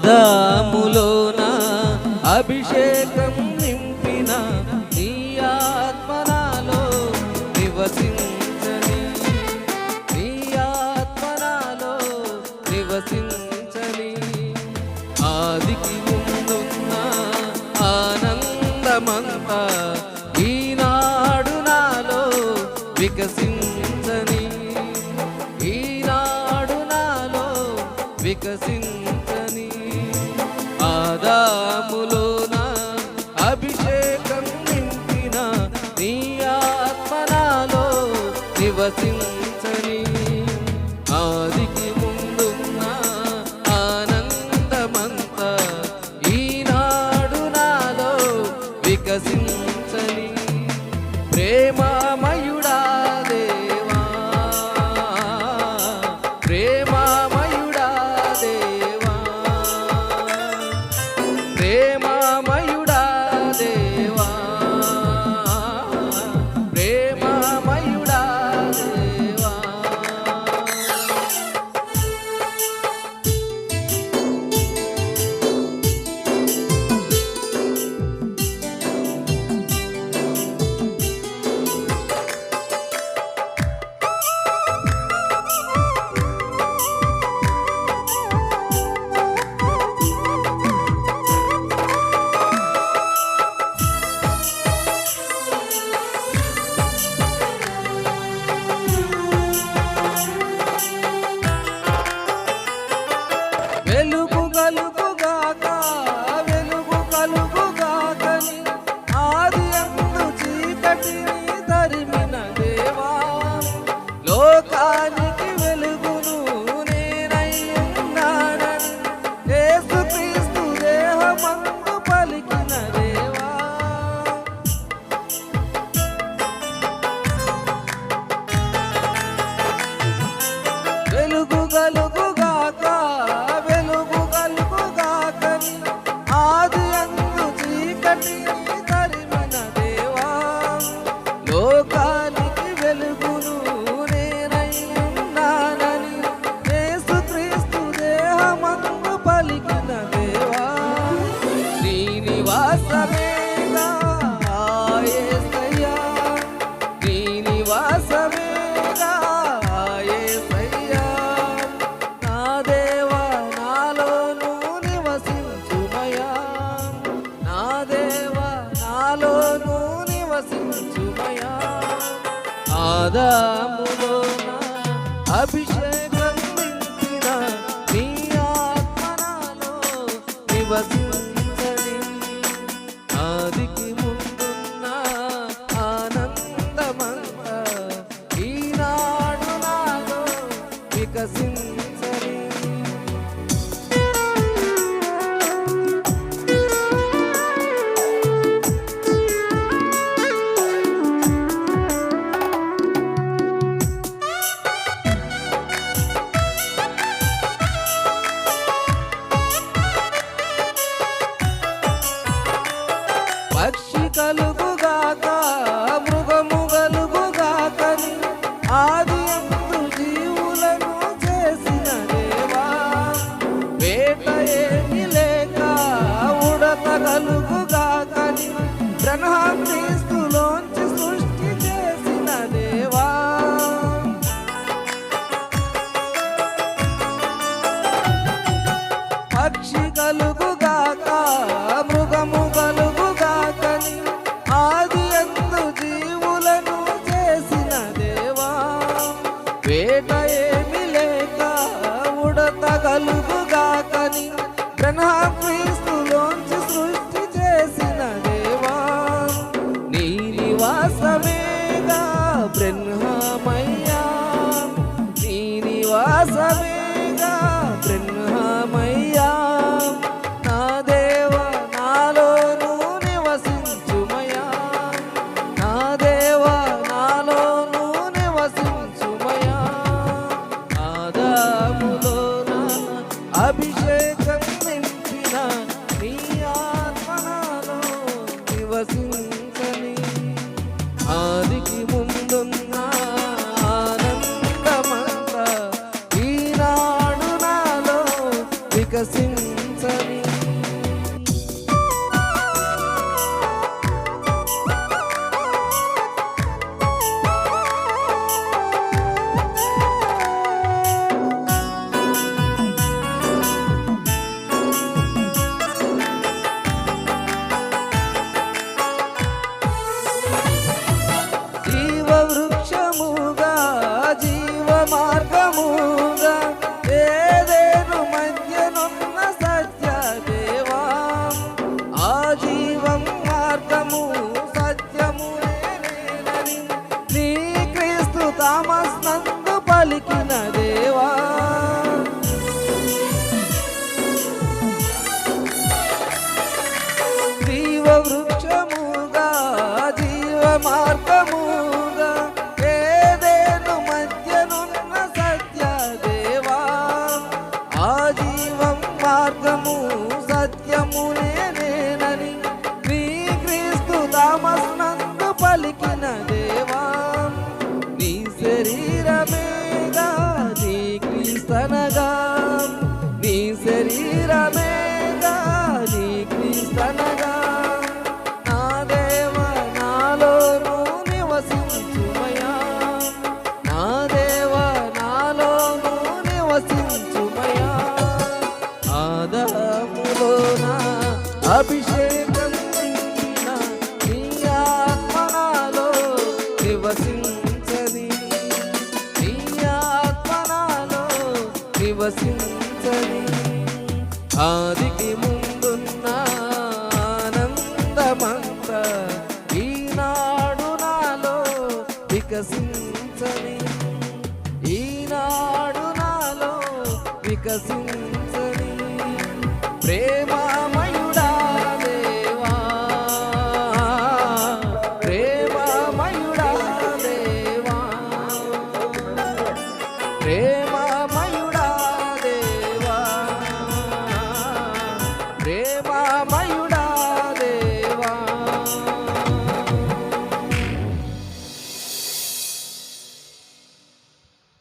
ఆదాములోన అభిషేకం నింపిన నీ ఆత్మనాలో నివసించని, నీ ఆత్మనాలో నివసించని. ఆదికి ముందున్న ఆనందమంతా ఈనాడు నాలో వికసించని, ఈనాడు నాలో వికసించని. ఆదాములోన అభిషేకం నింపిన నీ ఆత్మనాలో నివసించని. ఆదికి ముందున్న ఆనందమంతా ఈనాడు నాలో వికసించని. ప్రేమమయుడా దేవా, ప్రేమమయుడా దేవా, ప్రేమమయుడా దేవా, ప్రేమమయుడా దేవా. వెలుగు కలుగుగాక, వెలుగు కలుగుగాకని ఆది యందు చీకటిని తరిమిన దేవా, లోకానికి వెలుగును నేనయ్యున్నానని యేసుక్రీస్తు దేహమందు పలికిన దేవా. వెలుగు కలుగుగాక, వెలుగు కలుగుగాకని ఆది యందు చీకటిని తరిమిన దేవా, లోకానికి వెలుగును నేనయ్యున్నానని యేసుక్రీస్తు దేహమందు పలికిన దేవా. నీ నివాసమేగా యేసయ్యా, నీ నివాసమేగా యేసయ్యా. నా దేవా నాలోను నివసించుమయా, నా దేవా నాలోను నివసించుమయా. ఆదాములోన అభిషేకం నింపిన నీ ఆత్మనాలో నివసించని. ఆదికి ముందున్న ఆనందమంతా ఈనాడు నాలో వికసించని. పక్షి కలుగుగాక, మృగము కలుగుగాకని ఆది యందు జీవులను చేసిన దేవా, వేట ఏమి లేక ఉడత కలుగుగాకని బ్రహ్మక్రీస్తులోంచి సృష్టి చేసిన దేవా. పక్షి కలుగుగాక, మృగము కలుగుగాకని ఆది యందు జీవులను చేసిన దేవా, వేట ఏమి లేక ఉడత కలుగుగాకని బ్రహ్మక్రీస్తులోంచి సృష్టి చేసిన దేవా. నీ నివాసమేగా బ్రహ్మమయ్యా, నీ నివాసమేగా బ్రహ్మమయ్యా. నా దేవా నాలోను నివసించుమయా, నా దేవా నాలోను నివసించుమయా. ఆదాములోన అభిషేకం నింపిన నీ ఆత్మనాలో నివసించని. ఆదికి ముందున్న ఆనందమంతా ఈనాడు నాలో వికసించని. మార్గముగా ఏదేను మధ్యనున్న సత్య దేవా ఆ జీవం మార్గము సత్యము నేనని నీ క్రీస్తు థామస్ నందు పలికిన దేవా జీవ వృక్షముగా జీవ మార్గముగా ఏదేను మధ్యనున్న సత్య దేవా ఆ జీవం మార్గము సత్యము నేనని నీ క్రీస్తు థామస్ నందు పలికిన దేవా నీ శరీరమేగా నీ క్రీస్తనగా నీ శరీరమేగా నీ క్రీస్తనగా నా దేవ నాలోను నివసించుమయా నా దేవ నాలోను నివసించుమయా ఆదాములోన అభిషేకం నింపిన నీ ఆత్మ నాలో నివసించని నీ ఆత్మ నాలో నివసించని ఆదికి ముందున్న ఆనందమంత ఈనాడు నాలో వికసించని ఈనాడు నాలో వికసించని ప్రేమ